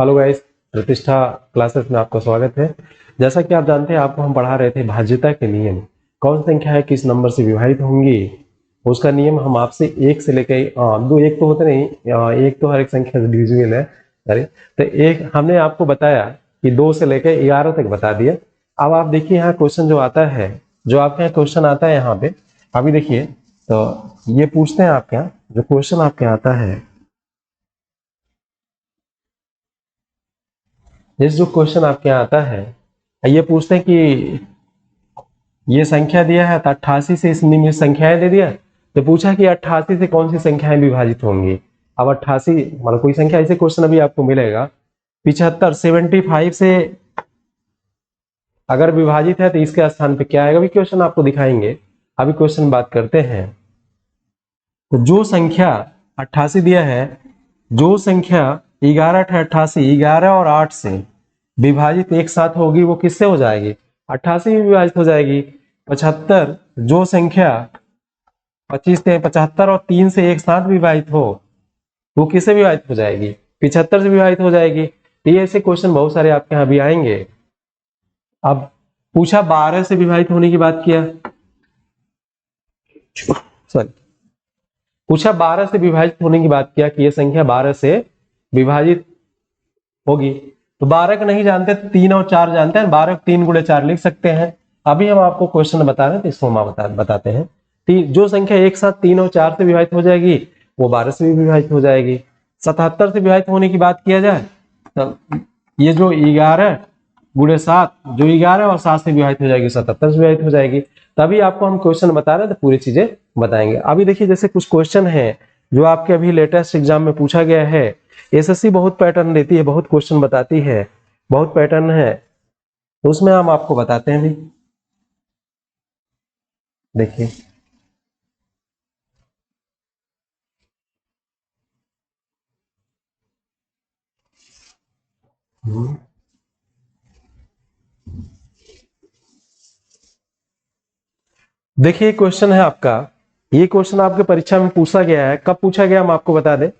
Hello guys, प्रतिष्ठा classes में आपका स्वागत है। जैसा कि आप जानते हैं, आपको हम पढ़ा रहे थे भाज्यता के नियम। कौन संख्या है किस नंबर से विभाजित होंगी, उसका नियम हम आपसे एक से लेकर दो, एक तो होता नहीं, एक तो हर एक संख्या से डिविजिबल है। अरे तो एक हमने आपको बताया कि 2 से लेकर 11 तक बता दिया। अब आप देखिए यहाँ क्वेश्चन जो आता है, जो आपके यहाँ क्वेश्चन आता है यहाँ पे, अभी देखिए तो ये पूछते हैं आपके यहाँ जो क्वेश्चन आपके यहाँ आता है, इस जो क्वेश्चन आपके यहाँ आता है, ये पूछते हैं कि ये संख्या दिया है तो 88 से इस निम्न संख्याएं दे दिया, तो पूछा कि 88 से कौन सी संख्याएं विभाजित होंगी। अब 88 मतलब कोई संख्या, ऐसे क्वेश्चन अभी आपको मिलेगा। 75 75 से अगर विभाजित है तो इसके स्थान पे क्या आएगा, अभी क्वेश्चन आपको दिखाएंगे। अभी क्वेश्चन बात करते हैं। तो जो संख्या 88 दिया है, जो संख्या 11 88 11 और 8 से विभाजित एक साथ होगी वो किससे हो जाएगी, 88 में विभाजित हो जाएगी। 75 जो संख्या 25 से 75 और 3 से एक साथ विभाजित हो वो किससे विभाजित हो जाएगी, 75 से विभाजित हो जाएगी। तो ये ऐसे क्वेश्चन बहुत सारे आपके यहाँ भी आएंगे। अब पूछा 12 से विभाजित होने की बात किया, सॉरी पूछा 12 से विभाजित होने की बात किया कि ये संख्या 12 से विभाजित होगी। तो 12 का नहीं जानते, 3 और 4 जानते हैं, 12 को 3 गुणे 4 लिख सकते हैं। अभी हम आपको क्वेश्चन बता रहे हैं तो इसको हम बताते हैं। जो संख्या एक साथ 3 और 4 से विभाजित हो जाएगी वो 12 से भी विभाजित हो जाएगी। 77 से विभाजित होने की बात किया जाए तो ये जो 11 गुणे 7, जो 11 और 7 से विभाजित हो जाएगी 77 से विभाजित हो जाएगी। तभी आपको हम क्वेश्चन बता रहे हैं तो पूरी चीजें बताएंगे। अभी देखिए जैसे कुछ क्वेश्चन है जो आपके अभी लेटेस्ट एग्जाम में पूछा गया है। एसएससी बहुत पैटर्न देती है, बहुत क्वेश्चन बताती है, बहुत पैटर्न है, तो उसमें हम आपको बताते हैं भी। देखिए देखिए क्वेश्चन है आपका, ये क्वेश्चन आपके परीक्षा में पूछा गया है। कब पूछा गया हम आपको बता दें।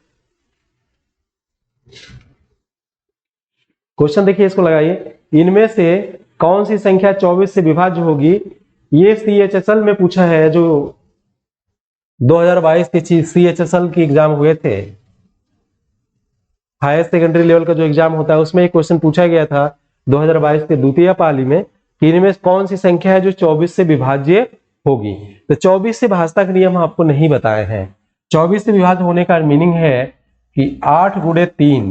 क्वेश्चन देखिए, इसको लगाइए। इनमें से कौन सी संख्या 24 से विभाज्य होगी। ये CHSL में पूछा है, जो 2022 के CHSL के एग्जाम हुए थे, हायर सेकेंडरी लेवल का जो एग्जाम होता है उसमें एक क्वेश्चन पूछा गया था 2022 के द्वितीय पाली में कि इनमें कौन सी संख्या है जो 24 से विभाज्य होगी। तो 24 से भाजता का नियम आपको नहीं बताए हैं। 24 से विभाज्य होने का मीनिंग है कि 8 गुणे 3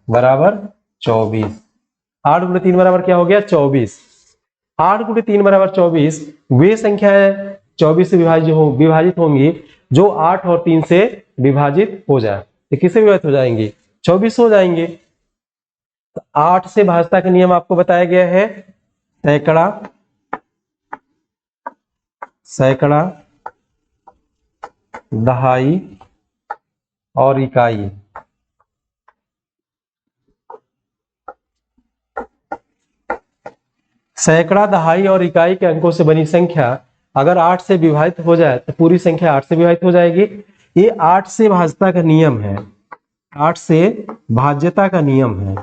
बराबर 24। 8 गुणे 3 बराबर क्या हो गया, 24। 8 गुणे 3 बराबर 24 वे संख्या है 24 से विभाजित होंगी जो 8 और 3 से विभाजित हो जाए। तो किससे विभाजित हो जाएंगी, 24 हो जाएंगे। तो 8 से भाजता का नियम आपको बताया गया है, सैकड़ा सैकड़ा दहाई और इकाई। सैकड़ा दहाई और इकाई के अंकों से बनी संख्या अगर 8 से विभाजित हो जाए तो पूरी संख्या 8 से विभाजित हो जाएगी। ये 8 से भाजता का नियम है, 8 से भाज्यता का नियम है।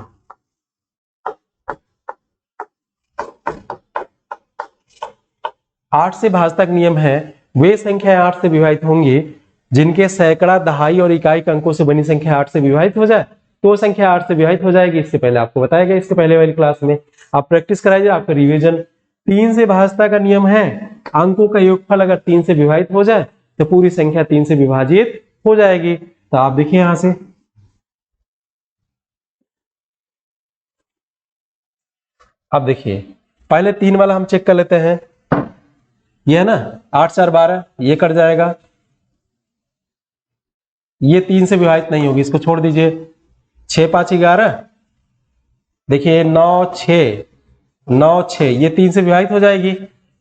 8 से भाजता का नियम है, वे संख्याएं 8 से विभाजित होंगी जिनके सैकड़ा दहाई और इकाई के अंकों से बनी संख्या 8 से विभाजित हो जाए तो संख्या 8 से विभाजित हो जाएगी। इससे पहले आपको बताया गया, इससे पहले वाली क्लास में आप प्रैक्टिस कराइए, आपका रिवीजन। 3 से भाजता का नियम है, अंकों का योगफल अगर 3 से विभाजित हो जाए तो पूरी संख्या 3 से विभाजित हो जाएगी। तो आप देखिए यहां से, अब देखिए पहले 3 वाला हम चेक कर लेते हैं। ये है ना 8 4 12, ये कट जाएगा, ये 3 से विभाजित नहीं होगी, इसको छोड़ दीजिए। 6 5 11, देखिए 9 6 9 6, ये 3 से विभाजित हो जाएगी।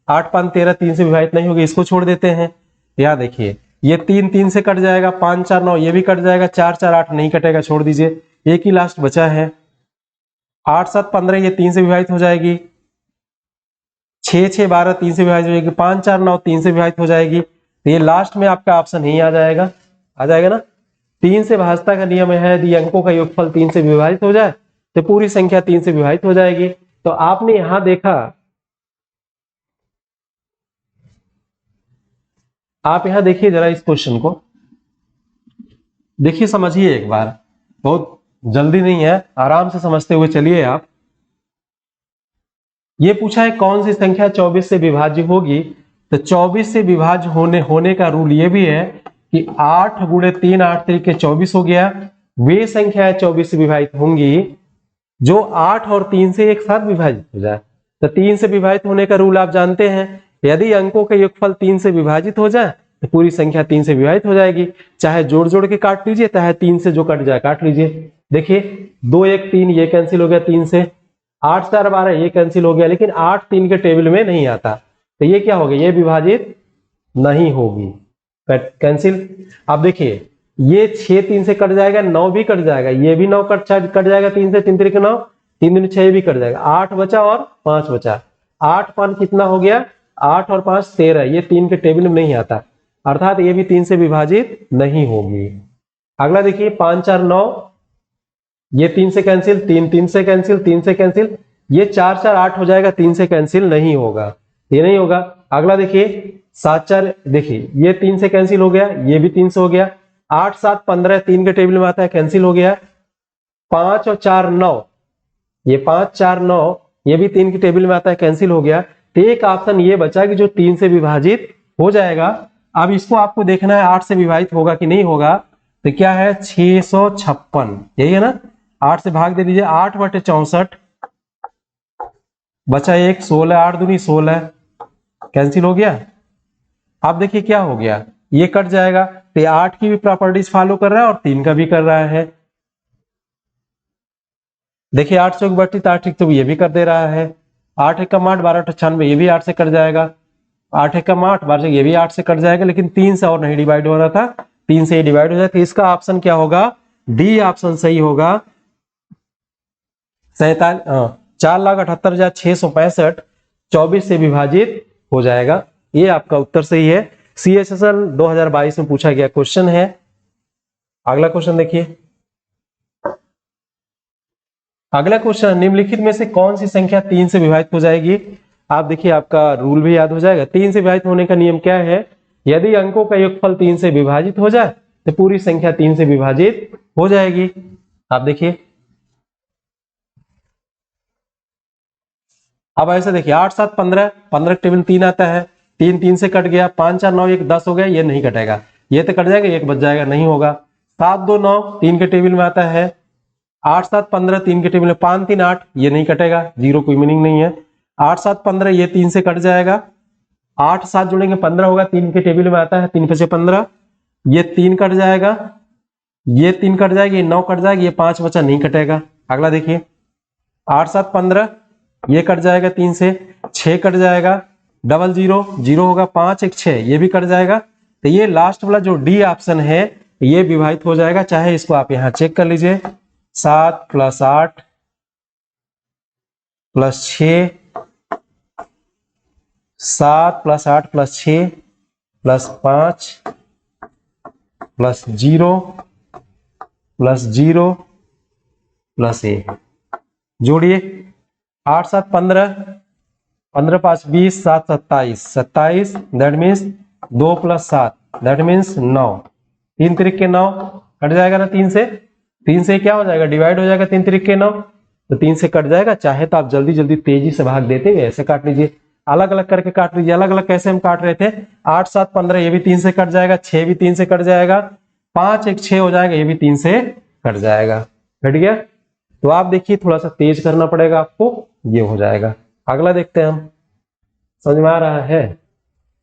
8 5 13, 3 से विभाजित नहीं होगी, इसको छोड़ देते हैं। यहाँ देखिए ये 3 3 से कट जाएगा, 5 4 9 ये भी कट जाएगा, 4 4 8 नहीं कटेगा, छोड़ दीजिए। एक ही लास्ट बचा है, 8 7 15, ये 3 से विभाजित हो जाएगी। 6 6 12, 3 से विभाजित हो जाएगी। 5 4 9 3 से विभाजित हो जाएगी। तो ये लास्ट में आपका ऑप्शन ही आ जाएगा ना। 3 से भाजता का नियम है, यदि अंकों का योगफल 3 से विभाजित हो जाए तो पूरी संख्या 3 से विभाजित हो जाएगी। तो आपने यहां देखा, आप यहां देखिए जरा इस क्वेश्चन को देखिए, समझिए एक बार, बहुत जल्दी नहीं है, आराम से समझते हुए चलिए आप। ये पूछा है कौन सी संख्या 24 से विभाज्य होगी। तो 24 से विभाज्य होने का रूल ये भी है कि 8 गुणे 3 8 तरीके 24 हो गया। वे संख्याएं 24 से विभाजित होंगी जो 8 और 3 से एक साथ विभाजित हो जाए। तो 3 से विभाजित होने का रूल आप जानते हैं, यदि अंकों का योगफल 3 से विभाजित हो जाए तो पूरी संख्या 3 से विभाजित हो जाएगी। चाहे जोड़ जोड़ के काट लीजिए, चाहे 3 से जो कट जाए काट लीजिए। देखिए 2 1 3 ये कैंसिल हो गया 3 से, 8 4 12 ये कैंसिल हो गया, लेकिन 8 3 के टेबल में नहीं आता, तो ये क्या हो गया, ये विभाजित नहीं होगी, कैंसिल। अब देखिए ये 6 3 से कट जाएगा, 9 भी कट जाएगा, ये भी 9 कट जाएगा 3 से, 3 3 9, 3 दूनी 6 भी कट जाएगा, 8 बचा और 5 बचा। 8 5 कितना हो गया, 8 और 5 13, ये 3 के टेबल में नहीं आता, अर्थात ये भी 3 से विभाजित नहीं होगी। अगला देखिए 5 4 9, ये 3 से कैंसिल, 3 3 से कैंसिल, 3 से कैंसिल, ये 4 4 8 हो जाएगा, 3 से कैंसिल नहीं होगा, ये नहीं होगा। अगला देखिए 7 4, देखिए ये 3 से कैंसिल हो गया, ये भी 3 से हो गया, 8 7 15 3 के टेबल में आता है, कैंसिल हो गया। 5 और 4 9, ये 5 4 9 ये भी 3 के टेबल में आता है, कैंसिल हो गया। तो एक ऑप्शन ये बचा कि जो 3 से विभाजित हो जाएगा। अब इसको आपको देखना है 8 से विभाजित होगा कि नहीं होगा। तो क्या है 656, यही है ना, 8 से भाग दे दीजिए, 8 बटे 64 बचा 1, 16 8 दूनी 16, कैंसिल हो गया। अब देखिए क्या हो गया, ये कट जाएगा, तो 8 की भी प्रॉपर्टीज फॉलो कर रहा है और 3 का भी कर रहा है। देखिए 8 चौक 32, 8 एक तो ये भी कर दे रहा है, 8 एकम 8 12 98, ये भी 8 से कट जाएगा, 8 एकम 8 12, ये भी 8 से कट जाएगा, लेकिन 3 से और नहीं डिवाइड हो रहा था, 3 से डिवाइड हो जाए। तो इसका ऑप्शन क्या होगा, डी ऑप्शन सही होगा। 4,78,665 24 से विभाजित हो जाएगा, ये आपका उत्तर सही है। CHSL 2022 में पूछा गया क्वेश्चन है। अगला क्वेश्चन देखिए, अगला क्वेश्चन, निम्नलिखित में से कौन सी संख्या 3 से विभाजित हो जाएगी। आप देखिए आपका रूल भी याद हो जाएगा। 3 से विभाजित होने का नियम क्या है, यदि अंकों का योगफल 3 से विभाजित हो जाए तो पूरी संख्या 3 से विभाजित हो जाएगी। आप देखिए अब ऐसे देखिए 8 7 15, 15 के टेबल 3 आता है, 3 3 से कट गया, 5 4 9 1 10 हो गया, ये नहीं कटेगा, ये तो कट जाएगा, एक बच जाएगा, नहीं होगा। 7 2 9 3 के टेबल में आता है, 8 7 15 3 के टेबल में, 5 3 8 ये नहीं कटेगा, जीरो कोई मीनिंग नहीं है। 8 7 15 ये 3 से कट जाएगा, 8 7 जोड़ेंगे 15 होगा, 3 के टेबल में आता है, 3 5 15, ये 3 कट जाएगा, ये 3 कट जाएगी, ये 9 कट जाएगी, ये 5 बचा, नहीं कटेगा। अगला देखिए 8 7 15 ये कट जाएगा, 3 से 6 कट जाएगा, 0 0 0 होगा, 5 1 6 ये भी कट जाएगा। तो ये लास्ट वाला जो डी ऑप्शन है ये विभाजित हो जाएगा, चाहे इसको आप यहां चेक कर लीजिए। 7 + 8 + 6, 7 + 8 + 6 + 5 + 0 + 0 + 1, जोड़िए 8 7 15, 15 5 20, 7 27, 27, that means 2 + 7 that means 9, 3 3 9 cut जाएगा ना, 3 से क्या हो जाएगा, डिवाइड हो जाएगा, 3 3 9, तो 3 से कट जाएगा। चाहे तो आप जल्दी जल्दी तेजी से भाग देते हुए ऐसे काट लीजिए, अलग अलग करके काट लीजिए। अलग अलग कैसे हम काट रहे थे, 8 7 15 ये भी 3 से कट जाएगा, 6 भी 3 से कट जाएगा, 5 1 6 हो जाएगा, ये भी 3 से कट जाएगा, कट गया। तो आप देखिए थोड़ा सा तेज करना पड़ेगा आपको, ये हो जाएगा। अगला देखते हैं हम, समझ में आ रहा है।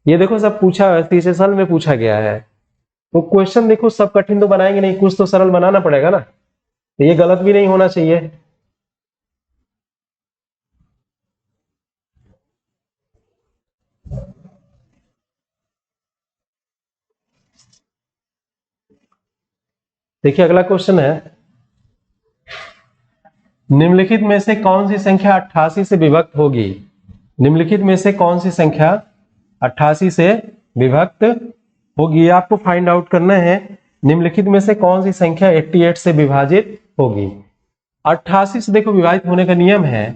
ये देखो सब पूछा है, CHSL में पूछा गया है, तो क्वेश्चन देखो सब कठिन तो बनाएंगे नहीं, कुछ तो सरल बनाना पड़ेगा ना, तो ये गलत भी नहीं होना चाहिए। देखिए अगला क्वेश्चन है, निम्नलिखित में से कौन सी संख्या 88 से विभक्त होगी। निम्नलिखित में से कौन सी संख्या 88 से विभक्त होगी, आपको फाइंड आउट करना है। निम्नलिखित में से कौन सी संख्या 88 से विभाजित होगी? 88 से देखो विभाजित होने का नियम है,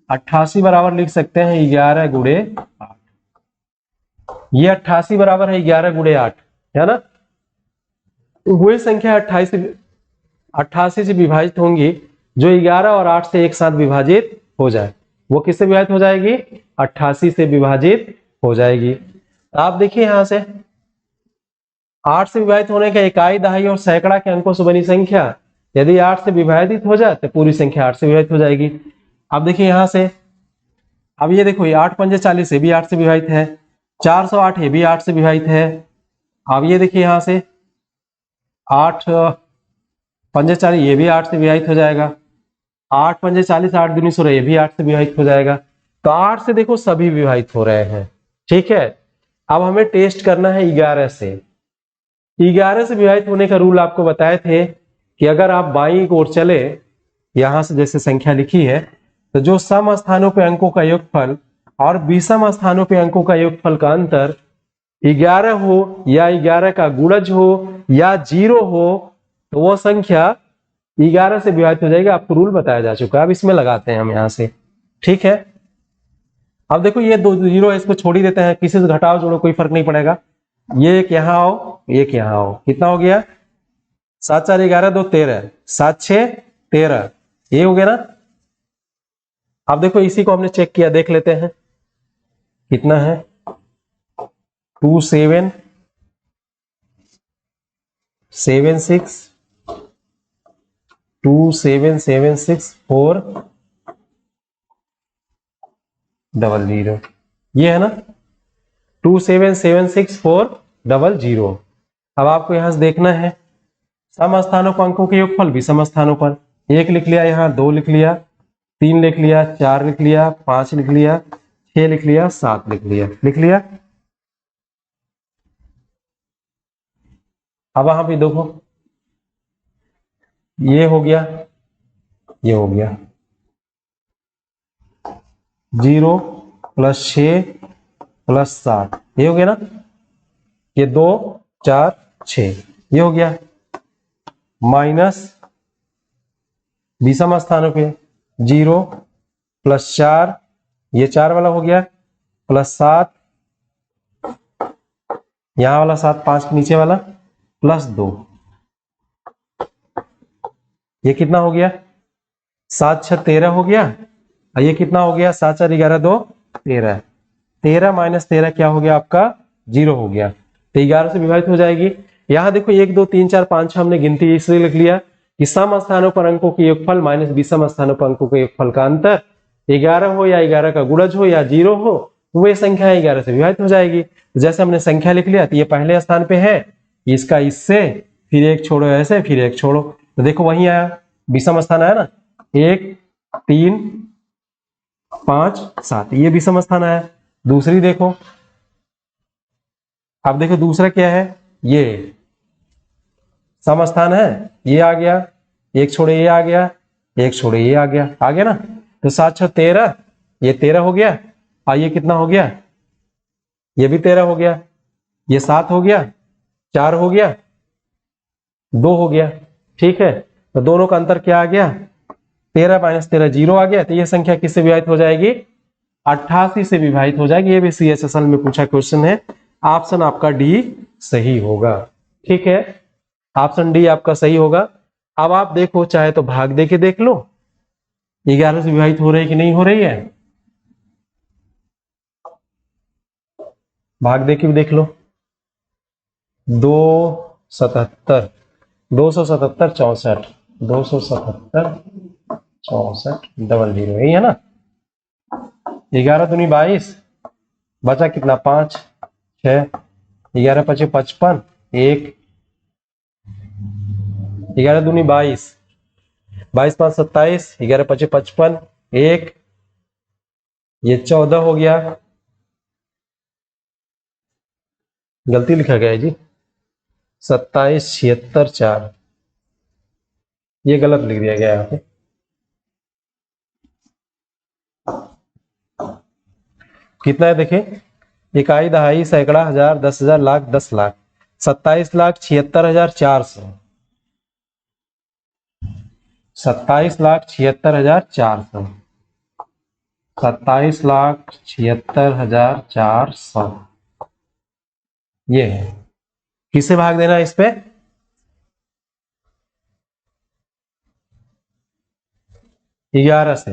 88 बराबर लिख सकते हैं 11 गुणे 8। ये 88 बराबर है 11 गुणे 8, है ना। वही संख्या 88 से विभाजित होंगी जो 11 और 8 से एक साथ विभाजित हो जाए। वो किससे विभाजित हो जाएगी? 88 से विभाजित हो जाएगी। आप देखिए यहां से 8 से विभाजित होने का इकाई, दहाई और सैकड़ा के अंकों से बनी संख्या यदि 8 से विभाजित हो जाए तो पूरी संख्या 8 से विभाजित हो जाएगी। अब देखिए यहां से, अब ये देखो ये 8 पंजे 40 ये भी 8 से विभाजित है, 408 ये भी 8 से विभाजित है। अब ये देखिए यहां से 8 पंजे 40 ये भी 8 से विभाजित हो जाएगा, 8 पंजे 40 8 दूनी 16 ये भी 8 से विभाजित हो जाएगा। तो 8 से देखो सभी विभाजित हो रहे हैं, ठीक है। अब हमें टेस्ट करना है 11 से। 11 से विभाजित होने का रूल आपको बताए थे कि अगर आप बाईं ओर चले, यहां से जैसे संख्या लिखी है, तो जो सम स्थानों पे अंकों का योगफल और विषम स्थानों पे अंकों का योगफल का अंतर 11 हो या 11 का गुणज हो या 0 हो तो वो संख्या 11 से विभाजित हो जाएगी। आपको रूल बताया जा चुका है। अब इसमें लगाते हैं हम यहां से, ठीक है। अब देखो ये 2 0 है, इसको छोड़ ही देते हैं, किसी से घटाओ जोड़ो कोई फर्क नहीं पड़ेगा। ये एक यहां आओ, एक यहां आओ, कितना हो गया? 7 4 11 2 13, 7 6 13, ये हो गया ना। अब देखो इसी को हमने चेक किया, देख लेते हैं कितना है। 2 7 7 6 2 7 7 6 4 0 0, ये है ना 2 7 7 6 4 0 0। अब आपको यहां से देखना है सम स्थानों पर अंकों के योगफल विषम स्थानों पर। 1 लिख लिया, यहाँ 2 लिख लिया, 3 लिख लिया, 4 लिख लिया, 5 लिख लिया, 6 लिख लिया, 7 लिख लिया, लिख लिया। अब वहां पे देखो ये हो गया, ये हो गया 0 + 6 + 7, ये हो गया ना। ये 2 4 6, ये हो गया माइनस विषम स्थानों पे 0 + 4, ये 4 वाला हो गया, +7, यहां वाला 7 5 के नीचे वाला, +2, ये कितना हो गया? 7 6 13 हो गया। और ये कितना हो गया? 7 4 11 2 13, 13 - 13 क्या हो गया आपका? 0 हो गया। तो 11 से विभाजित हो जाएगी। यहां देखो 1 2 3 4 5 6 हमने गिनती इसलिए लिख लिया कि सम स्थानों पर अंकों के योगफल माइनस विषम स्थानों पर अंकों के योगफल का अंतर 11 हो या 11 का गुणज हो या 0 हो, वे संख्या 11 से विभाजित हो जाएगी। जैसे हमने संख्या लिख लिया, तो ये पहले स्थान पे है, इसका इससे, फिर एक छोड़ो ऐसे, फिर एक छोड़ो, तो देखो वही आया, विषम स्थान आया ना, 1 3 5 7, ये विषम स्थान आया। दूसरी देखो, अब देखो दूसरा क्या है, ये सम स्थान है, ये आ गया, एक छोड़े ये आ गया, एक छोड़े ये आ गया ना। तो 7 6 13, ये 13 हो गया, और ये कितना हो गया? ये भी 13 हो गया, ये 7 हो गया, 4 हो गया, 2 हो गया, ठीक है। तो दोनों का अंतर क्या आ गया? 13 - 13 0 आ गया। तो ये संख्या किससे विभाजित हो जाएगी? 88 से विभाजित हो जाएगी। ये भी CHSL में पूछा क्वेश्चन है। ऑप्शन आपका डी सही होगा, ठीक है, ऑप्शन डी आपका सही होगा। अब आप देखो, चाहे तो भाग दे के देख लो 11 से विभाजित हो रही है कि नहीं हो रही है, भाग दे के भी देख लो। 277 277 64 277 64 0 0, यही है ना। 11 दूनी 22, बचा कितना? 5 6, 11 5 55, 1, 11 दूनी 22, 22 5 27, 11 5 55, 1, ये 14 हो गया, गलती लिखा गया है जी, 27 76 4, ये गलत लिख दिया गया यहाँ पे। कितना है देखें, इकाई दहाई सैकड़ा हजार 10,000 लाख 10 लाख, 27,76,400, 27,76,400, 27,76,400 ये है। किसे भाग देना है इस पे? 11 से।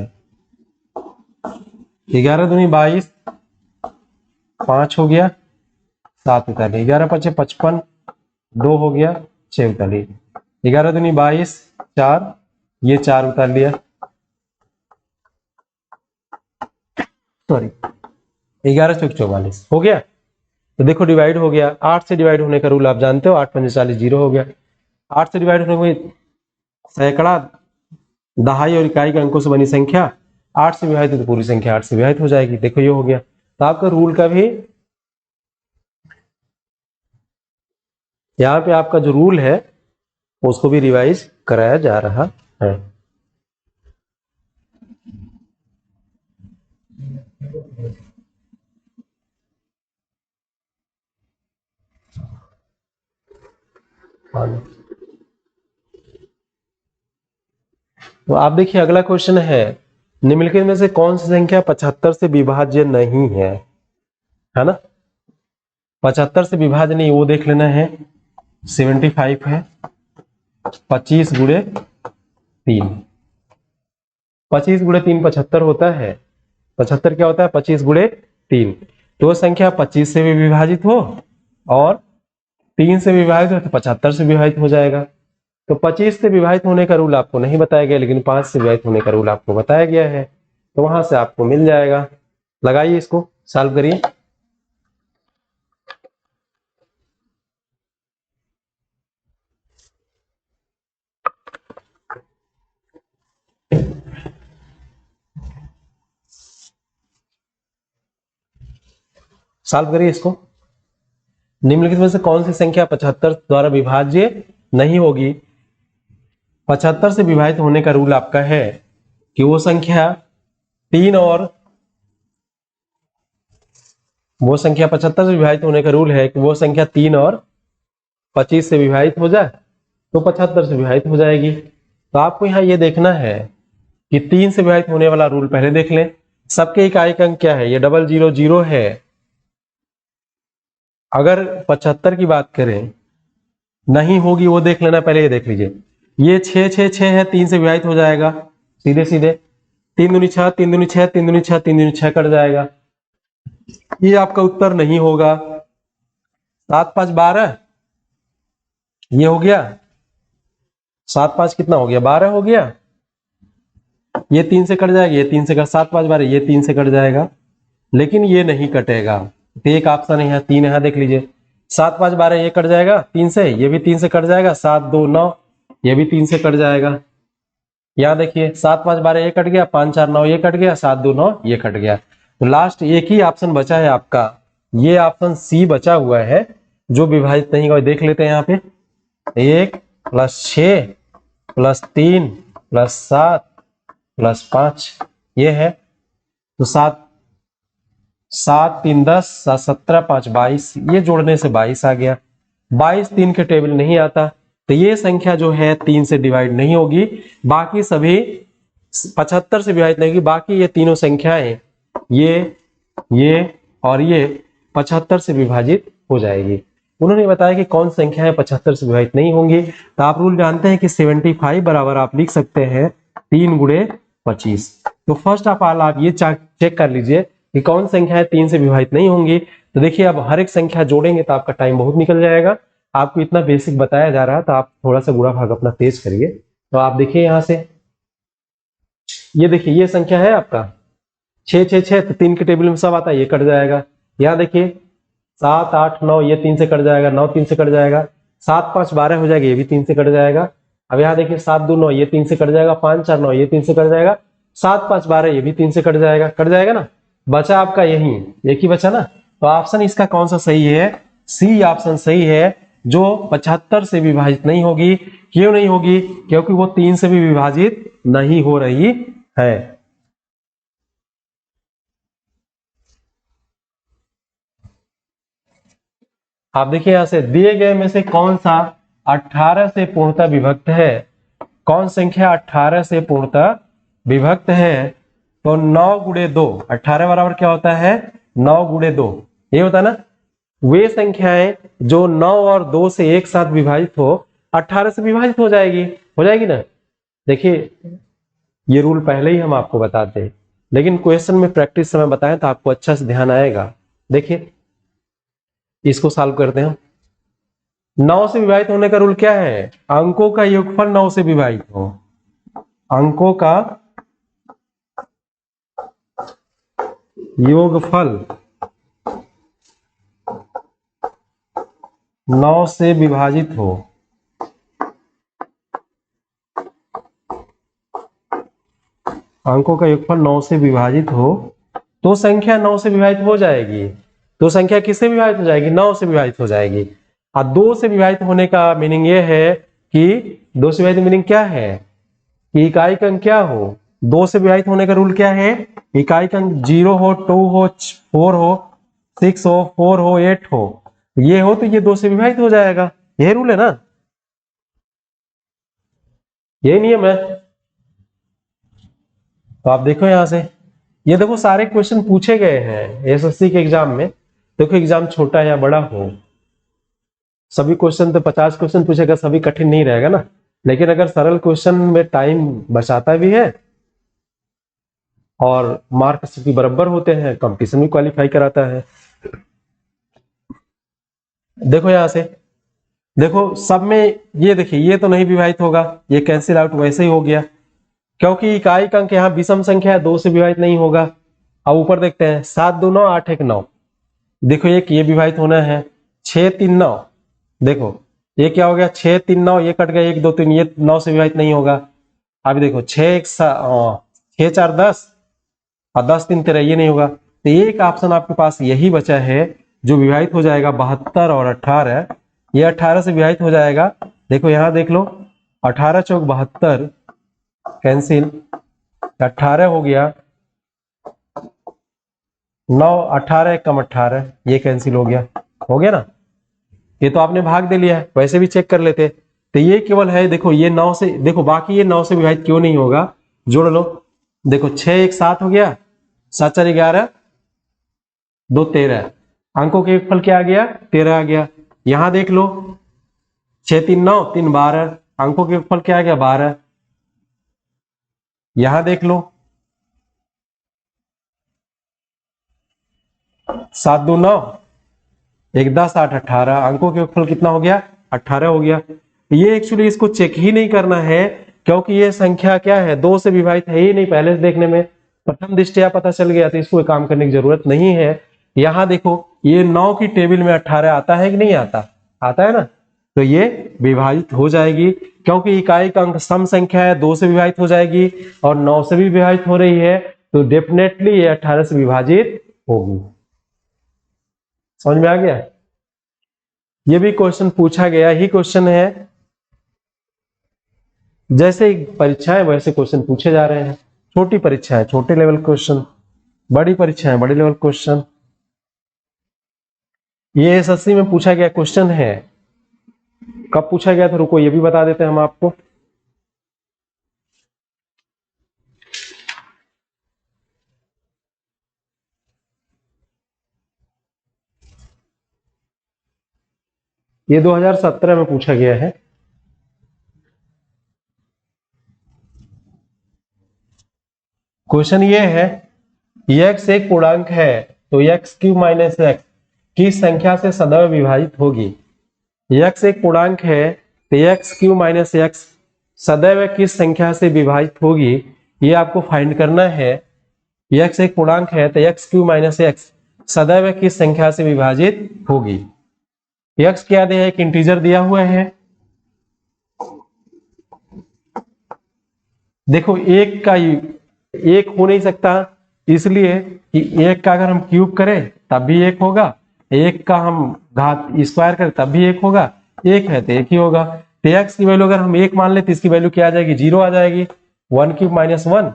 11 दूनी 22, 5 हो गया, 7 उतार 11 5 55, 2 हो गया, 6 उतार 11 दूनी 22, 4, ये 4 उतार लिया, सॉरी 11 चौक 44 हो गया। तो देखो डिवाइड हो गया, 8 से डिवाइड होने का रूल आप जानते हो, 8 पंजे 40, 0 हो गया। 8 से डिवाइड होने में सैकड़ा, दहाई और इकाई के अंकों से बनी संख्या 8 से विभाजित है तो पूरी संख्या 8 से विभाजित हो जाएगी। देखो ये हो गया। तो आपका रूल का भी यहाँ पे आपका जो रूल है उसको भी रिवाइज कराया जा रहा है। तो आप देखिए अगला क्वेश्चन है, निम्नलिखित में से कौन सी संख्या 75 से विभाज्य नहीं है ना? 75 से विभाज्य नहीं, वो देख लेना है। 75 है, 25 गुणे 3, 25 गुणे 3 75 होता है। 75 क्या होता है? 25 गुणे 3। तो संख्या 25 से भी विभाजित हो और 3 से विभाजित हो तो 75 से विभाजित हो जाएगा। तो 25 से विभाजित होने का रूल आपको नहीं बताया गया, लेकिन 5 से विभाजित होने का रूल आपको बताया गया है, तो वहां से आपको मिल जाएगा। लगाइए, इसको सॉल्व करिए। सॉल्व करिए इसको। निम्नलिखित में से कौन सी संख्या 75 द्वारा विभाज्य नहीं होगी? 75 से विभाजित होने का रूल आपका है कि वो संख्या 75 से विभाजित होने का रूल है कि वो संख्या 3 और 25 से विभाजित हो जाए तो 75 से विभाजित हो जाएगी। तो आपको यहाँ ये देखना है कि 3 से विभाजित होने वाला रूल पहले देख लें। सबके इकाई का अंक क्या है? ये 000 है। अगर 75 की बात करें नहीं होगी, वो देख लेना पहले। ये देख लीजिए, ये 6 6 6 है, 3 से विभाजित हो जाएगा सीधे सीधे। 3 दूनी 6, 3 दूनी 6, 3 दूनी 6, 3 दूनी 6 कट जाएगा। ये आपका उत्तर नहीं होगा। 7 5 12, ये हो गया। 7 5 कितना हो गया? 12 हो गया। ये 3 से कट जाएगा, ये 3 से कट, 7 5 12, ये 3 से कट जाएगा, लेकिन ये नहीं कटेगा। तो एक ऑप्शन है 3, यहां देख लीजिए। 7 5 12 ये कट जाएगा 3 से, ये भी 3 से कट जाएगा। 7 2 9, ये भी 3 से कट जाएगा। यहाँ देखिए 7 5 12 ये कट गया, 5 4 9 ये कट गया, 7 2 9 ये कट गया। तो लास्ट एक ही ऑप्शन बचा है आपका, ये ऑप्शन सी बचा हुआ है जो विभाजित नहीं हुआ। देख लेते हैं यहाँ पे, 1 + 6 + 3 + 7 + 5 ये है। तो 7 7 3 10, 7 17, 5 22, ये जोड़ने से 22 आ गया। 22 3 के टेबल नहीं आता, तो ये संख्या जो है 3 से डिवाइड नहीं होगी। बाकी सभी 75 से विभाजित नहीं होगी। बाकी ये तीनों संख्याएं, ये और ये 75 से विभाजित हो जाएगी। उन्होंने बताया कि कौन संख्याएं 75 से विभाजित नहीं होंगी। तो आप रूल जानते हैं कि 75 बराबर आप लिख सकते हैं 3 गुणे 25। तो फर्स्ट ऑफ ऑल आप ये चेक कर लीजिए कि कौन संख्याएं 3 से विभाजित नहीं होंगी। तो देखिए, अब हर एक संख्या जोड़ेंगे तो आपका टाइम बहुत निकल जाएगा। आपको इतना बेसिक बताया जा रहा है, तो आप थोड़ा सा गुणा भाग अपना तेज करिए। तो आप देखिए यहां से, ये देखिए ये संख्या है आपका 6 6 6, तो 3 के टेबल में सब आता है, ये कट जाएगा। यहाँ देखिए 7 8 9, ये 3 से कट जाएगा, 9 3 से कट जाएगा, 7 5 12 हो जाएगा, ये भी 3 से कट जाएगा। अब यहाँ देखिए 7 2 9, ये 3 से कट जाएगा, 5 4 9, ये 3 से कट जाएगा, 7 5 12, ये भी 3 से कट जाएगा। कट जाएगा ना, बचा आपका यही एक ही बचा ना। तो ऑप्शन इसका कौन सा सही है? सी ऑप्शन सही है, जो 75 से विभाजित नहीं होगी। क्यों नहीं होगी? क्योंकि वो 3 से भी विभाजित नहीं हो रही है। आप देखिए यहां से दिए गए में से कौन सा 18 से पूर्णतः विभक्त है, कौन संख्या 18 से पूर्णतः विभक्त है? तो 9 गुणे 2, 18 बराबर क्या होता है? 9 गुणे 2, ये होता है ना। वे संख्याएं जो 9 और 2 से एक साथ विभाजित हो 18 से विभाजित हो जाएगी ना। देखिए ये रूल पहले ही हम आपको बताते हैं, लेकिन क्वेश्चन में प्रैक्टिस समय बताएं तो आपको अच्छा से ध्यान आएगा। देखिए इसको सॉल्व करते हैं। 9 से विभाजित होने का रूल क्या है? अंकों का योगफल 9 से विभाजित हो, अंकों का योगफल 9 से विभाजित हो। अंकों का योगफल 9 से विभाजित हो तो संख्या 9 से विभाजित हो जाएगी। तो संख्या किससे विभाजित हो जाएगी? 9 से विभाजित हो जाएगी। और 2 से विभाजित होने का मीनिंग ये है कि 2 से विभाजित मीनिंग क्या है? कि इकाई का अंक क्या हो? 2 से विभाजित होने का रूल क्या है? इकाई का अंक 0 हो, 2 हो, 4 हो, 6 हो, 4 हो, 8 हो, ये हो तो ये 2 से विभाजित हो जाएगा। यही रूल है ना, यही नियम है। तो आप देखो यहां से, ये देखो सारे क्वेश्चन पूछे गए हैं एसएससी के एग्जाम में। देखो एग्जाम छोटा या बड़ा हो, सभी क्वेश्चन तो 50 क्वेश्चन पूछेगा, सभी कठिन नहीं रहेगा ना। लेकिन अगर सरल क्वेश्चन में टाइम बचाता भी है और मार्क्स भी बराबर होते हैं, कंपटीशन भी क्वालिफाई कराता है। देखो यहां से, देखो सब में ये देखिए ये तो नहीं विभाजित होगा, ये कैंसिल आउट वैसे ही हो गया, क्योंकि इकाई का अंक यहाँ विषम संख्या है, 2 से विभाजित नहीं होगा। अब ऊपर देखते हैं 7 2 9 8 1 9, देखो एक ये विभाजित होना है 6 3 9, देखो ये क्या हो गया 6 3 9, ये कट गया 1 2 3, ये 9 से विभाजित नहीं होगा। अब देखो 6 4 10 और 10 3 13, ये नहीं होगा। तो एक ऑप्शन आपके पास यही बचा है जो विभाजित हो जाएगा 72 और 18, ये 18 से विभाजित हो जाएगा। देखो यहां देख लो 18 चौक 72 कैंसिल, 18 हो गया, 9 18 1 कम 18, ये कैंसिल हो गया ना। ये तो आपने भाग दे लिया है, वैसे भी चेक कर लेते। तो ये केवल है, देखो ये 9 से, देखो बाकी ये 9 से विभाजित क्यों नहीं होगा, जोड़ लो। देखो 6 1 7 हो गया, 7 4 11, 2 13, अंकों के फल क्या आ गया? 13 आ गया। यहां देख लो 6 3 9 3 12, अंकों के फल क्या आ गया? 12। यहां देख लो 7 2 9, 1 10 8 18, अंकों के फल कितना हो गया? 18 हो गया। ये एक्चुअली इसको चेक ही नहीं करना है, क्योंकि ये संख्या क्या है? 2 से विभाजित है ही नहीं, पहले से देखने में प्रथम दृष्टया पता चल गया, तो इसको काम करने की जरूरत नहीं है। यहां देखो ये 9 की टेबल में 18 आता है कि नहीं आता? आता है ना, तो ये विभाजित हो जाएगी, क्योंकि इकाई का अंक सम संख्या है, 2 से विभाजित हो जाएगी और 9 से भी विभाजित हो रही है, तो डेफिनेटली ये 18 से विभाजित होगी। समझ में आ गया? ये भी क्वेश्चन पूछा गया ही क्वेश्चन है, जैसे परीक्षाएं वैसे क्वेश्चन पूछे जा रहे हैं। छोटी परीक्षाएं छोटे लेवल क्वेश्चन, बड़ी परीक्षाएं बड़े लेवल क्वेश्चन। ये एसएससी में पूछा गया क्वेश्चन है, कब पूछा गया था रुको ये भी बता देते हैं हम आपको। ये 2017 में पूछा गया है। क्वेश्चन ये है x एक पूर्णांक है तो x क्यूब माइनस एक्स किस संख्या से सदैव विभाजित होगी? x एक पूर्णांक है तो x क्यूब माइनस एक्स सदैव किस संख्या से विभाजित होगी, ये आपको फाइंड करना है। x एक पूर्णांक है तो x क्यूब माइनस एक्स सदैव किस संख्या से विभाजित होगी? x क्या दिया है? एक इंटीजर दिया हुआ है। देखो एक का एक हो नहीं सकता, इसलिए कि एक का अगर हम क्यूब करें तब भी एक होगा, एक का हम घात स्क्वायर करें तब भी एक होगा, एक है तो एक ही होगा। तो एक्स की वैल्यू अगर हम एक मान ले तो इसकी वैल्यू क्या आ जाएगी? 0 आ जाएगी। 1 क्यूब माइनस 1,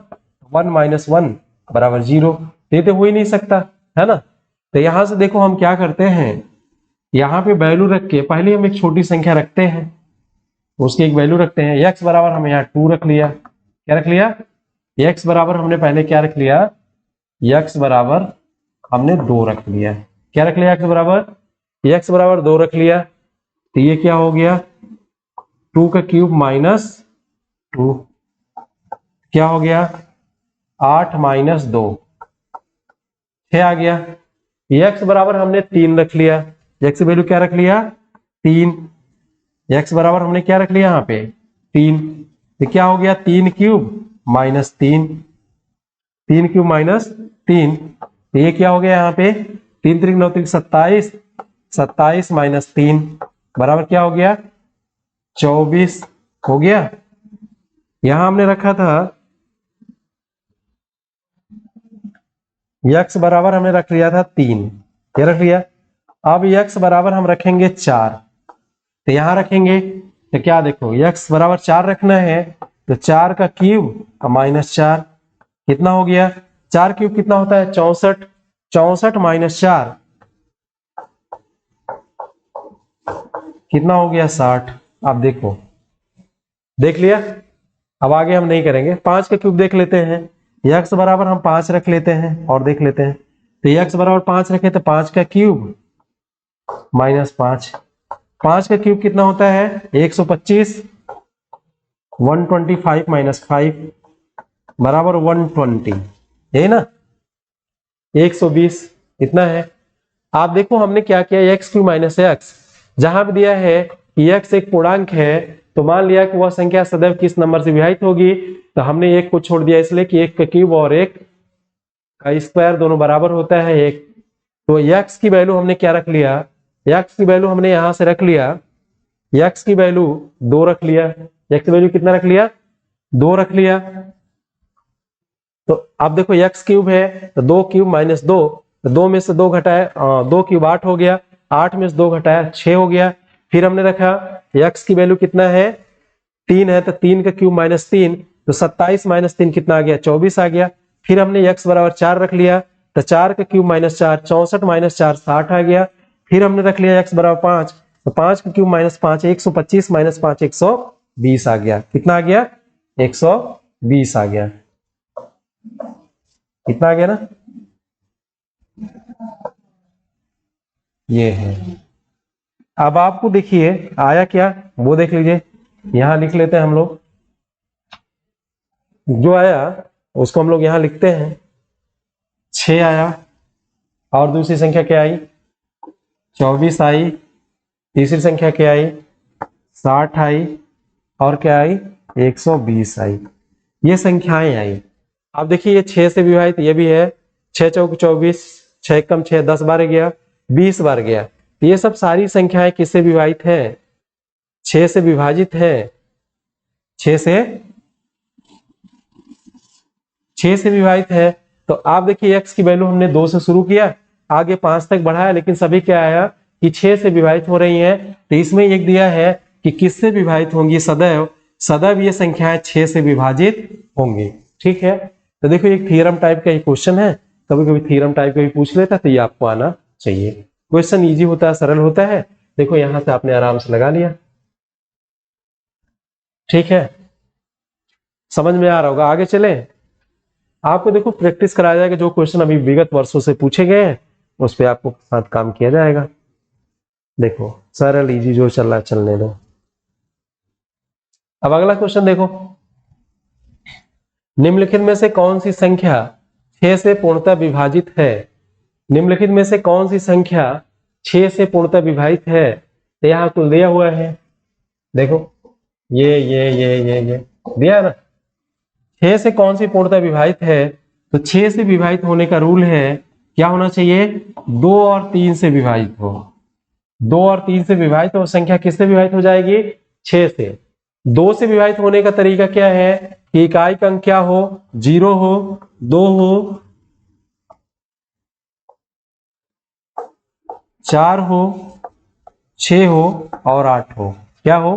1 माइनस 1 बराबर 0, ये तो हो ही नहीं सकता है ना। तो यहां से देखो हम क्या करते हैं, यहाँ पे वैल्यू रख के पहले हम एक छोटी संख्या रखते हैं, उसकी एक वैल्यू रखते हैं। x बराबर हमने यहाँ 2 रख लिया। क्या रख लिया? x बराबर हमने पहले क्या रख लिया? x बराबर हमने 2 रख लिया। क्या रख लिया? x बराबर 2 रख लिया। तो ये क्या हो गया? 2 का क्यूब माइनस 2, क्या हो गया? 8 माइनस 2, 6 आ गया। x बराबर हमने 3 रख लिया। x की वैल्यू क्या रख लिया? 3। x बराबर हमने क्या रख लिया यहाँ पे? 3। तो क्या हो गया? 3 क्यूब माइनस 3, 3 क्यूब माइनस 3। तो ये क्या हो गया यहाँ पे? 3 3 9 3 27, 27 माइनस 3 बराबर क्या हो गया? 24 हो गया। यहां हमने रखा था x बराबर हमने रख लिया था 3। क्या रख लिया? अब x बराबर हम रखेंगे 4। तो यहां रखेंगे तो क्या देखो, x बराबर 4 रखना है तो 4 का क्यूब माइनस 4 कितना हो गया? 4 क्यूब कितना होता है? 64, 64 माइनस 4 कितना हो गया? 60। अब देखो, देख लिया। अब आगे हम नहीं करेंगे। 5 का क्यूब देख लेते हैं। x बराबर हम 5 रख लेते हैं और देख लेते हैं। तो x बराबर 5 रखे तो 5 का क्यूब माइनस 5, 5 का क्यूब कितना होता है? 125, 125 माइनस 5 बराबर 120, यही ना? 120 इतना है। आप देखो हमने क्या किया, x क्यूब माइनस एक्स, जहां भी दिया है कि x एक पूर्णांक है तो मान लिया कि वह संख्या सदैव किस नंबर से विभाजित होगी, तो हमने एक को छोड़ दिया इसलिए कि एक का क्यूब और एक का स्क्वायर दोनों बराबर होता है एक। तो x की वैल्यू हमने क्या रख लिया? x की वैल्यू हमने यहां से रख लिया, x की वैल्यू 2 रख लिया। x की वैल्यू कितना रख लिया? 2 रख लिया। तो अब देखो x क्यूब है तो 2 क्यूब माइनस 2, तो 2 में से 2 घटाए 2 क्यूब 8 हो गया, 8 में से 2 घटाया 6 हो गया। फिर हमने रखा x की वैल्यू कितना है? 3 है तो 3 का क्यूब माइनस 3, तो 27 माइनस 3 कितना आ गया? 24 आ गया। फिर हमने x बराबर 4 रख लिया तो 4 का क्यूब माइनस 4, 64 माइनस 4 60 आ गया। फिर हमने रख लिया x बराबर 5, तो 5 का क्यूब माइनस 5 125 माइनस 5 120 आ गया। कितना आ गया? 120 आ गया। कितना आ गया ना? ये है। अब आपको देखिए आया क्या वो देख लीजिए, यहां लिख लेते हैं हम लोग। जो आया उसको हम लोग यहां लिखते हैं। 6 आया और दूसरी संख्या क्या आई? 24 आई। तीसरी संख्या क्या आई? 60 आई और क्या आई? 120 आई। ये संख्याएं आई। अब देखिए ये 6 से विभाजित ये भी है। 6 चौक 24, 6 कम 6 10 बार गया, 20 बार गया। ये सब सारी संख्याएं किससे विभाजित है? 6 से विभाजित है। 6 से विभाजित है। तो आप देखिए x की वैल्यू हमने 2 से शुरू किया, आगे 5 तक बढ़ाया, लेकिन सभी क्या आया कि 6 से विभाजित हो रही हैं। तो इसमें एक दिया है कि किससे विभाजित होंगी? सदैव, सदैव ये संख्याएं 6 से विभाजित होंगी। ठीक है, तो देखो एक थ्योरम टाइप का ये क्वेश्चन है, कभी कभी थ्योरम टाइप का भी पूछ लेता तो ये आपको आना चाहिए। क्वेश्चन इजी होता है, सरल होता है। देखो यहां से आपने आराम से लगा लिया। ठीक है, समझ में आ रहा होगा। आगे चले, आपको देखो प्रैक्टिस कराया जाएगा। जो क्वेश्चन अभी विगत वर्षों से पूछे गए हैं उस पर आपको साथ काम किया जाएगा। देखो सरल इजी जो चल रहा है चलने दो। अब अगला क्वेश्चन देखो, निम्नलिखित में से कौन सी संख्या 6 से पूर्णतः विभाजित है? निम्नलिखित में से कौन सी संख्या 6 से पूर्णतः विभाजित है? तो यहां कुल दिया हुआ है। देखो ये दिया है ना। 6 से कौन सी पूर्णतः विभाजित है? तो 6 से विभाजित होने का रूल है क्या होना चाहिए? 2 और 3 से विभाजित हो। 2 और 3 से विभाजित हो संख्या किससे विभाजित हो जाएगी? 6 से। 2 से विभाजित होने का तरीका क्या है कि इकाई का अंक क्या हो? 0 हो, 2 हो, 4 हो, 6 हो और 8 हो। क्या हो?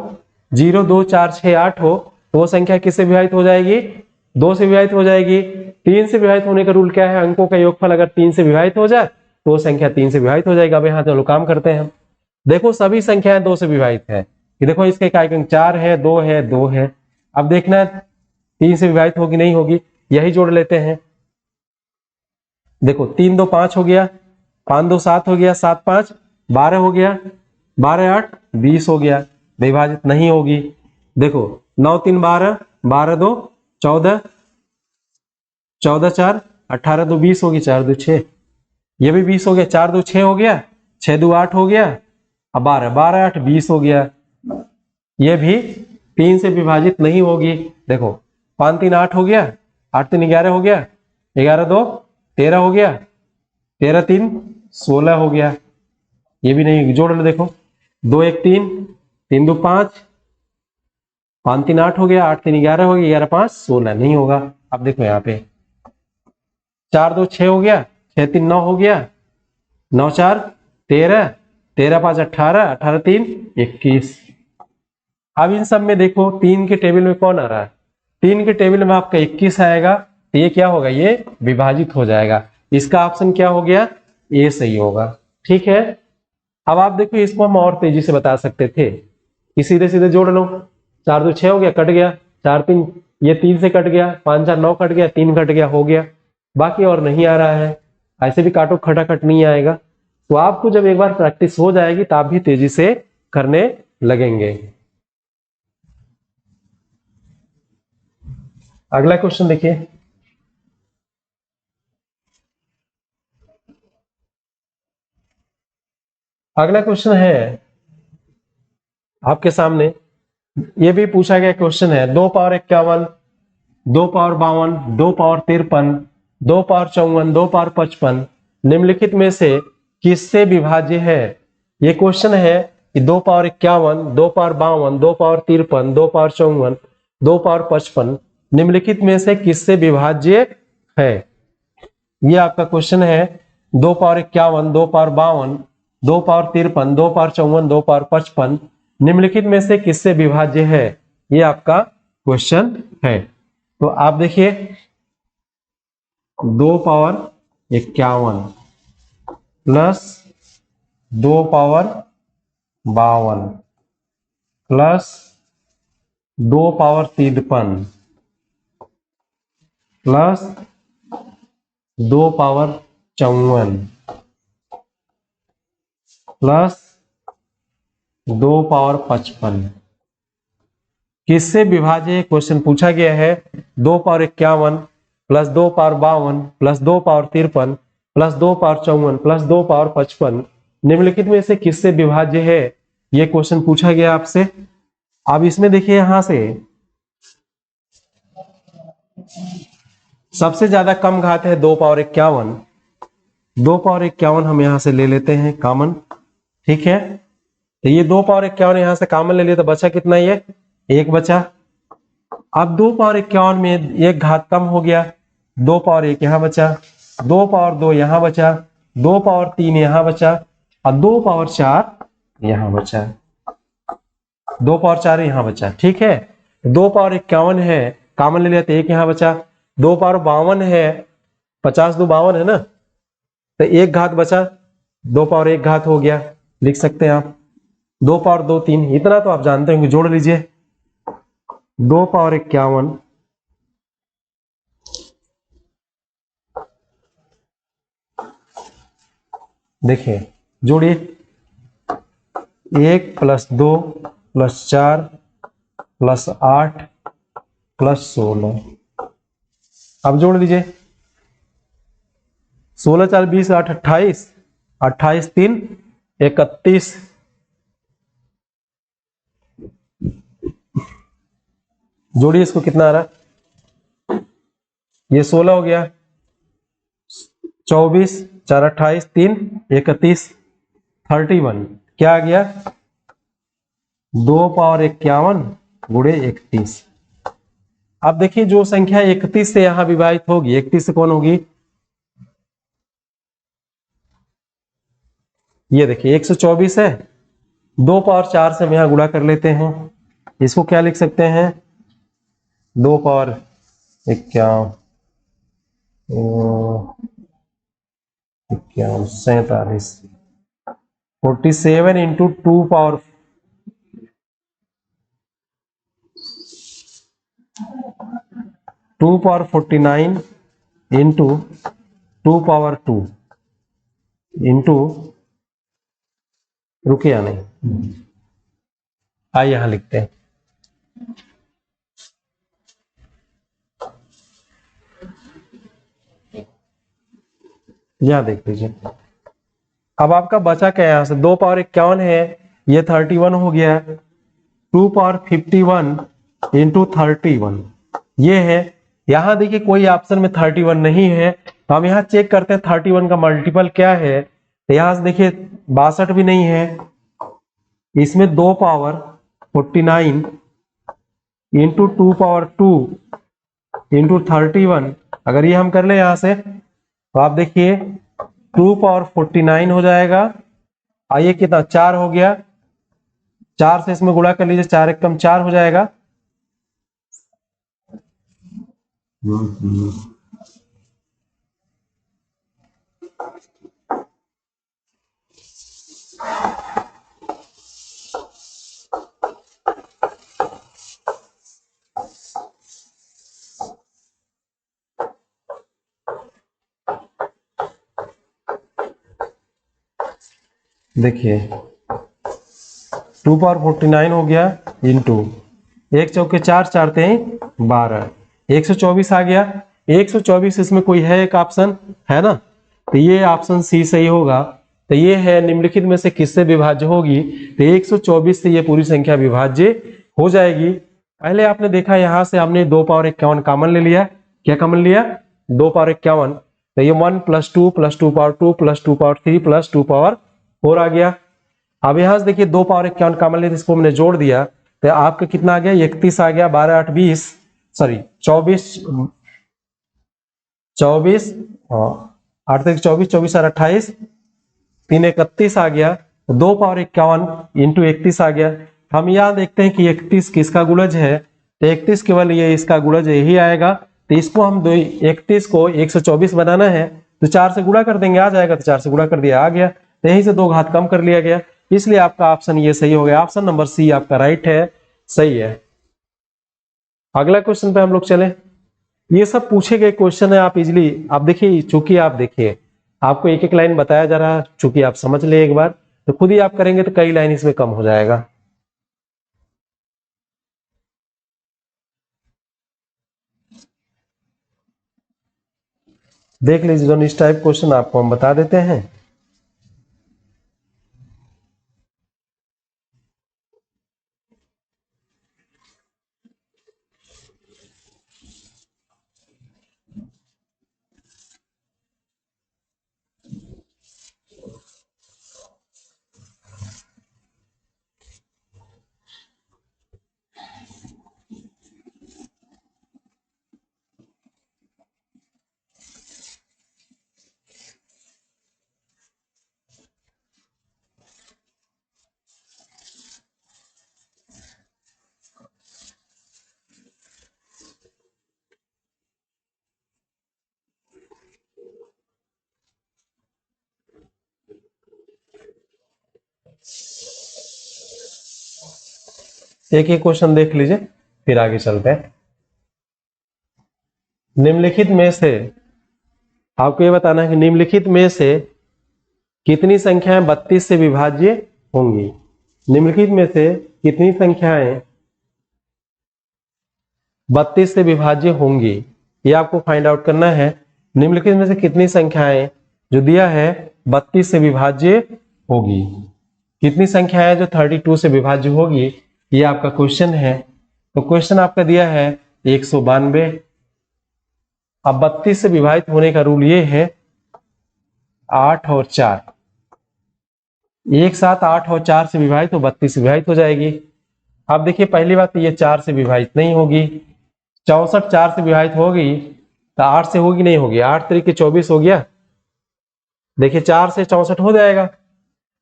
0 2 4 6 8 हो तो वो संख्या किससे विभाजित हो जाएगी? 2 से विभाजित हो जाएगी। 3 से विभाजित होने का रूल क्या है? अंकों का योगफल अगर 3 से विभाजित हो जाए तो वो संख्या 3 से विभाजित हो जाएगी। अब यहाँ चलो काम करते हैं। देखो सभी संख्याएं 2 से विभाजित है, कि देखो इसके काय अंक 4 है, 2 है, 2 है। अब देखना है 3 से विभाजित होगी नहीं होगी, यही जोड़ लेते हैं। देखो 3 2 5 हो गया, 5 2 7 हो गया, 7 5 12 हो गया, 12 8 20 हो गया, विभाजित नहीं होगी। देखो 9 3 12, 12 2 14, 14 4 18 2 20 होगी, 4 2 6, ये भी 20 हो गया, 4 2 6 हो गया, 6 2 8 हो गया, अब 12 12 8 20 हो गया, ये भी 3 से विभाजित नहीं होगी। देखो 5 3 8 हो गया, 8 3 11 हो गया, 11 2 13 हो गया, 13 3 16 हो गया, ये भी नहीं, जोड़ लो। देखो 2 1 3, 3 2 5, 5 3 8 हो गया, 8 3 11 हो गया, 11 5 16, नहीं होगा। अब देखो यहाँ पे 4 2 6 हो गया, 6 3 9 हो गया, 9 4 13, 13 5 18, 18 3 21। अब इन सब में देखो 3 के टेबल में कौन आ रहा है, 3 के टेबल में आपका 21 आएगा, तो ये क्या होगा, ये विभाजित हो जाएगा। इसका ऑप्शन क्या हो गया, ए सही होगा। ठीक है, अब आप देखो इसको हम और तेजी से बता सकते थे कि सीधे सीधे जोड़ लो। 4 2 6 हो गया, कट गया, 4 3, ये 3 से कट गया, 5 4 9 कट गया, 3 कट गया, हो गया, बाकी और नहीं आ रहा है। ऐसे भी काटो खटाखट नहीं आएगा। तो आपको जब एक बार प्रैक्टिस हो जाएगी तो आप भी तेजी से करने लगेंगे। अगला क्वेश्चन देखिए, अगला क्वेश्चन है आपके सामने, ये भी पूछा गया क्वेश्चन है। 2 power 51, 2 power 52, 2 power 53, 2 power 54, 2 power 55 निम्नलिखित में से किससे विभाज्य है। ये क्वेश्चन है कि 2 power 51, 2 power 52, 2 power 53, 2 power 54, 2 power 55 निम्नलिखित में से किससे विभाज्य है। ये आपका क्वेश्चन है। 2 power 51, 2 power 52, 2 power 53, 2 power 54, 2 power 55 निम्नलिखित में से किससे विभाज्य है, ये आपका क्वेश्चन है। तो आप देखिए 2 power 51 plus 2 power 52 plus 2 power 53 plus 2 power 54 plus 2 power 55 किससे विभाज्य क्वेश्चन पूछा गया है। 2 power 51 plus 2 power 52 plus 2 power 53 plus 2 power 54 plus 2 power 55 निम्नलिखित में से किससे विभाज्य है, यह क्वेश्चन पूछा गया आपसे। अब इसमें देखिए यहां से सबसे ज्यादा कम घात है 2 पावर 51, 2 पावर 51 हम यहां से ले लेते हैं कॉमन। ठीक है, तो ये 2 पावर 51 यहां से कॉमन ले लिया, तो बचा कितना, ये 1 बचा। अब 2 पावर 51 में एक घात कम हो गया, 2 पावर 1 यहां बचा, 2 पावर 2 यहां बचा, 2 पावर 3 यहां बचा और 2 पावर 4 यहां बचा, 2 पावर 4 यहां बचा। ठीक है, 2 पावर 51 है, कॉमन ले लिया तो 1 यहां बचा। 2 पावर 52 है, 50 2 52 है ना, तो 1 घात बचा, 2 पावर 1 घात हो गया, लिख सकते हैं आप। 2 पावर 2 3, इतना तो आप जानते होंगे, जोड़ लीजिए। 2 पावर 51 देखिए जोड़िए, 1 प्लस 2 प्लस 4 प्लस 8 प्लस 16, अब जोड़ लीजिए। 16 4 20 8 28, 28 3 31, जोड़िए इसको, कितना आ रहा, ये 16 हो गया, 24 4 28 3 31, 31 क्या आ गया, 2 पावर 51 गुणे 31। अब देखिए जो संख्या 31 से यहां विभाजित होगी, 31 से कौन होगी, ये देखिए 124 है, 2 पावर 4 से हम यहां गुणा कर लेते हैं, इसको क्या लिख सकते हैं, 2 power 51 47, 47 into 2 power 49 into 2 power 2 into, रुके या नहीं, आइए यहां लिखते हैं। यहां देख लीजिए, अब आपका बचा क्या यहां से, 2 पावर 51 है, ये 31 हो गया, 2 पावर 51 इंटू 31 ये है। यहां देखिए कोई ऑप्शन में 31 नहीं है, तो हम यहां चेक करते हैं 31 का मल्टीपल क्या है। तो यहां से देखिए 62 भी नहीं है, इसमें 2 पावर 49 इंटू 2 पावर 2 इंटू 31, अगर ये हम कर ले यहां से तो आप देखिए 2 पावर 49 हो जाएगा, आइए कितना 4 हो गया, 4 से इसमें गुणा कर लीजिए, 4 एक कम 4 हो जाएगा। देखिए 2 पावर 49 हो गया इंटू, एक चौके 4, 4 तेई 12, 124 आ गया। 124 इसमें कोई है एक ऑप्शन है ना, तो ये ऑप्शन सी सही होगा। तो ये है निम्नलिखित में से किससे विभाज्य होगी, तो 124 से ये पूरी संख्या विभाज्य हो जाएगी। पहले आपने देखा यहां से हमने 2 पावर 51 कॉमन ले लिया, क्या कॉमन लिया, 2 पावर 51, तो ये 1 + 2 + 2 पावर 2 + 2 पावर 3 + 2 पावर 4 आ गया। अब यहां से देखिए 2 पावर 51 कॉमन लिया, इसको हमने जोड़ दिया तो आपका कितना आ गया, 31 आ गया, 12 8 20, सॉरी 24 24 8 तक 24, 24 और 28, 3 31 आ गया। 2 पावर 51 इंटू 31 आ गया। हम यहाँ देखते हैं कि 31 किसका गुणज है, तो 31 केवल ये इसका गुणज यही आएगा। तो इसको हम 31 को 124 बनाना है तो 4 से गुणा कर देंगे, आ जाएगा, तो 4 से गुणा कर दिया, आ गया। तो यहीं से 2 घात कम कर लिया गया, इसलिए आपका ऑप्शन ये सही हो गया, ऑप्शन नंबर सी आपका राइट है, सही है। अगला क्वेश्चन पे हम लोग चले, ये सब पूछे गए क्वेश्चन है, आप इजिली आप देखिए, चूंकि आप देखिए आपको एक एक लाइन बताया जा रहा है, चूंकि आप समझ ले एक बार तो खुद ही आप करेंगे तो कई लाइन इसमें कम हो जाएगा। देख लीजिए, जो इस टाइप क्वेश्चन आपको हम बता देते हैं। एक एक क्वेश्चन देख लीजिए फिर आगे चलते हैं। निम्नलिखित में से आपको ये बताना है कि निम्नलिखित में से कितनी संख्याएं 32 से विभाज्य होंगी। निम्नलिखित में से कितनी संख्याएं 32 से विभाज्य होंगी, ये आपको फाइंड आउट करना है। निम्नलिखित में से कितनी संख्याएं जो दिया है 32 से विभाज्य होगी, कितनी संख्याएं जो 32 से विभाज्य होगी, ये आपका क्वेश्चन है। तो क्वेश्चन आपका दिया है 192। अब 32 से विभाजित होने का रूल ये है 8 और 4, एक साथ 8 और 4 से विभाजित तो 32 से विभाजित हो जाएगी। अब देखिए पहली बात तो ये 4 से विभाजित नहीं होगी, 64 4 से विभाजित होगी तो 8 से होगी नहीं होगी, 8 तरीके 24 हो गया, देखिए 4 से 64 हो जाएगा।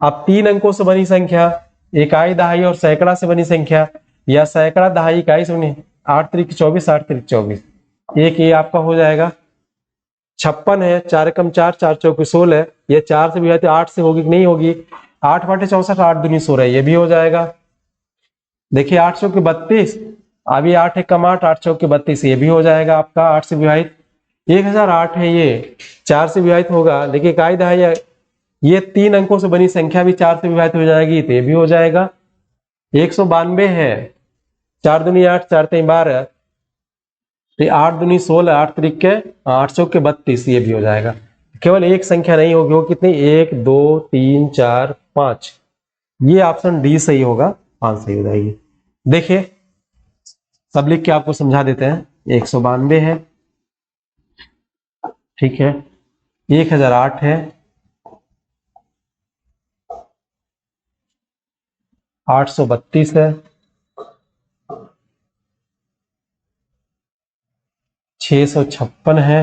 अब 3 अंकों से बनी संख्या, इकाई दहाई और सैकड़ा से बनी संख्या, या सैकड़ा दहाई इकाई से बनी, 8 तरीके 24, 8 तरीके 24, एक ये आपका हो जाएगा। 56 है, 4 कम 4, 4 चौके 16, ये 4 से विभाजित 8 से होगी कि नहीं होगी, 8 बटे 64, 8 दूनी 16, ये भी हो जाएगा। देखिए 8 चौके 32, अभी 8 एक कम 8, 8 चौके 32, ये भी हो जाएगा आपका 8 से विभाजित। 1008 है, ये 4 से विभाजित होगा, लेकिन कायदा है ये 3 अंकों से बनी संख्या भी 4 से विभाजित हो जाएगी, तो ये भी हो जाएगा। 192 है, 4 दूनी 8, 4 तीन 12, 8 दूनी 16, 8 त्रिक 8 चौके 32, ये भी हो जाएगा। केवल एक संख्या नहीं होगी, वो कितनी, 1 2 3 4 5, ये ऑप्शन डी सही होगा, 5 सही हो जाएगी। देखिए सब लिख के आपको समझा देते हैं। 192 है, ठीक है, 1008 है, 832 है, 656 है,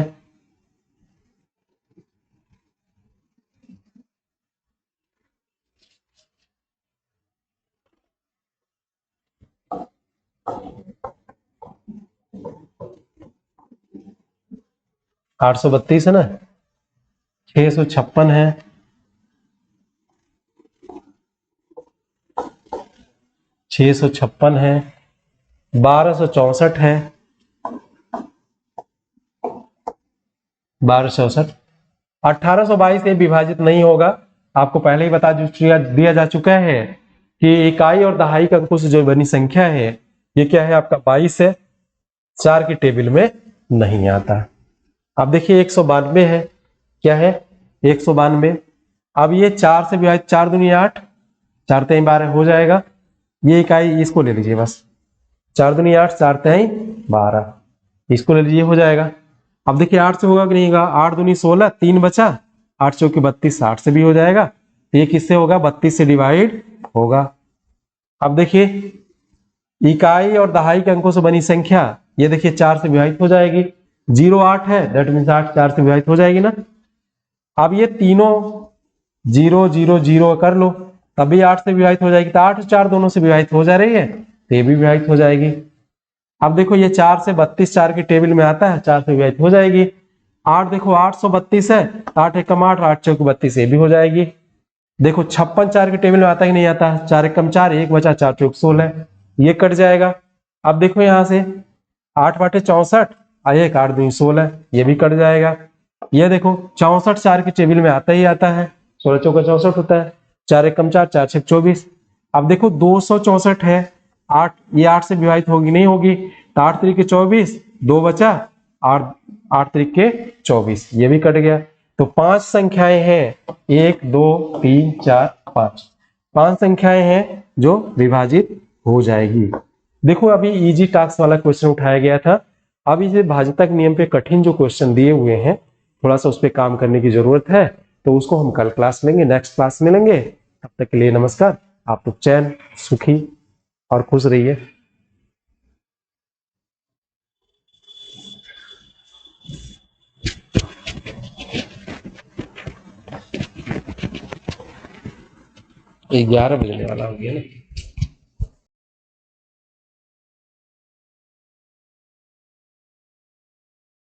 832 है ना, 656 है, 656 है, 1264 है, 1264, 1822 से विभाजित नहीं होगा। आपको पहले ही बता दिया जा चुका है कि इकाई और दहाई के अंकों से जो बनी संख्या है ये क्या है आपका 22 है, 4 की टेबल में नहीं आता। अब देखिए 192 है, क्या है 192, अब ये 4 से विभाजित, 4 दूनी 8, 4 तीन 12 हो जाएगा। ये इकाई इसको ले लीजिए बस, 4 दूनी 8, 4 तीन 12, इसको ले लीजिए, हो जाएगा। अब देखिए 8 से होगा कि नहीं होगा, 8 दूनी 16, 3 बचा, 8 चौके 32, 60 से भी हो जाएगा। तो ये किससे होगा, 32 से डिवाइड होगा। अब देखिए इकाई और दहाई के अंकों से बनी संख्या, ये देखिए 4 से विभाजित हो जाएगी। 08 है, दैट मीन्स 8 4 से विभाजित हो जाएगी ना। अब ये तीनों 0 0 0 कर लो, तभी 8 से विभाजित हो जाएगी, तो 8 और 4 दोनों से विभाजित हो जा रही है, तो ये भी विभाजित हो जाएगी। अब देखो ये 4 से 32 4 की टेबल में आता है, 4 से विभाजित हो जाएगी। 8 देखो 832 है, 8 एक कम 8, 8 चौके 32, ये भी हो जाएगी। देखो 56 4 की टेबल में आता ही नहीं आता, 4 एक कम 4, 1 बचा, 4 चौके 16, ये कट जाएगा। अब देखो यहाँ से 8 बटे 64 और 1 8 दूनी 16, ये भी कट जाएगा। ये देखो 64 4 की टेबल में आता ही आता है, 16 चौका 64 होता है, 4 एक कम 4, 4 छक 24। अब देखो 264 है, 8 ये 8 से विभाजित होगी नहीं होगी, तो 8 त्रिक 24, 2 बचा, 8 8 त्रिक 24, ये भी कट गया। तो 5 संख्याएं हैं, 1 2 3 4 5, 5 संख्याएं हैं जो विभाजित हो जाएगी। देखो अभी इजी टास्क वाला क्वेश्चन उठाया गया था, अब इसे भाजक नियम पे कठिन जो क्वेश्चन दिए हुए हैं थोड़ा सा उस पर काम करने की जरूरत है, तो उसको हम कल क्लास लेंगे, नेक्स्ट क्लास में लेंगे। तब तक के लिए नमस्कार, आप लोग चैन सुखी और खुश रहिए। ये 11 बजने वाला हो गया ना।